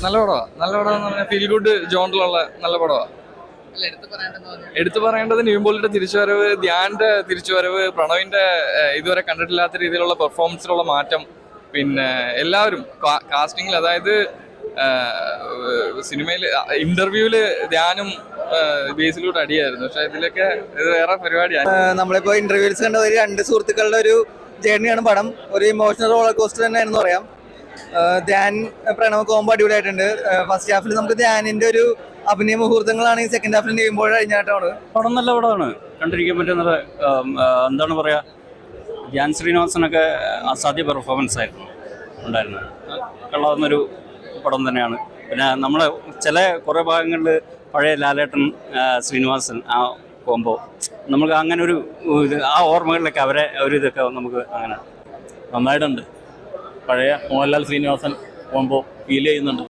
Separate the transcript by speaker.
Speaker 1: നല്ല പടമാണ്. നല്ല പടമെന്ന് പറഞ്ഞാൽ ഫീൽ ഗുഡ് ജോണിലുള്ള നല്ല പടമാണ്. എടുത്തു പറയേണ്ടത് നിവിൻ പോളിയുടെ തിരിച്ചുവരവ്, ധ്യാന്റെ തിരിച്ചുവരവ്, പ്രണവിന്റെ ഇതുവരെ കണ്ടിട്ടില്ലാത്ത രീതിയിലുള്ള പെർഫോമൻസിലുള്ള മാറ്റം, പിന്നെ എല്ലാവരും കാസ്റ്റിംഗിൽ, അതായത് സിനിമയിൽ ഇന്റർവ്യൂവില് ധ്യാനും ബേസിലൂടെ അടിയായിരുന്നു. പക്ഷെ ഇതിലൊക്കെ ഇത് വേറെ പരിപാടിയാണ്.
Speaker 2: നമ്മളിപ്പോ ഇന്റർവ്യൂസ് കണ്ട ഒരു രണ്ട് സുഹൃത്തുക്കളുടെ ഒരു ജേർണിയാണ് പടം. ഒരു ഇമോഷണൽ റോളർ കോസ്റ്റർ തന്നെയാണെന്ന് പറയാം. ധ്യാൻ പ്രണവ് കോമ്പോ അടിപൊളിയായിട്ടുണ്ട്. ഫസ്റ്റ് ഹാഫിൽ നമുക്ക് ധ്യാനിന്റെ ഒരു അഭിനയ മുഹൂർത്തങ്ങളാണ് ഈ സെക്കൻഡ് ഹാഫിൽ ചെയ്യുമ്പോൾ കഴിഞ്ഞാട്ടാണ്.
Speaker 3: പടം നല്ല പടമാണ്, കണ്ടിരിക്കാൻ പറ്റുന്നത്. എന്താണ് പറയാ, ധ്യാൻ ശ്രീനിവാസനൊക്കെ അസാധ്യ പെർഫോമൻസ് ആയിരുന്നു ഉണ്ടായിരുന്നത്. കൊള്ളാവുന്നൊരു പടം തന്നെയാണ്. പിന്നെ നമ്മളെ ചില കുറേ ഭാഗങ്ങളിൽ പഴയ ലാലേട്ടൻ ശ്രീനിവാസൻ ആ കോമ്പോ നമുക്ക് അങ്ങനെ ഒരു ആ ഓർമ്മകളിലൊക്കെ അവരെ ഒരു ഇതൊക്കെ നമുക്ക് അങ്ങനെ
Speaker 4: നന്നായിട്ടുണ്ട്. പഴയ മോഹൻലാൽ ശ്രീനിവാസൻ കോമ്പോ ഫീൽ ചെയ്യുന്നുണ്ട്.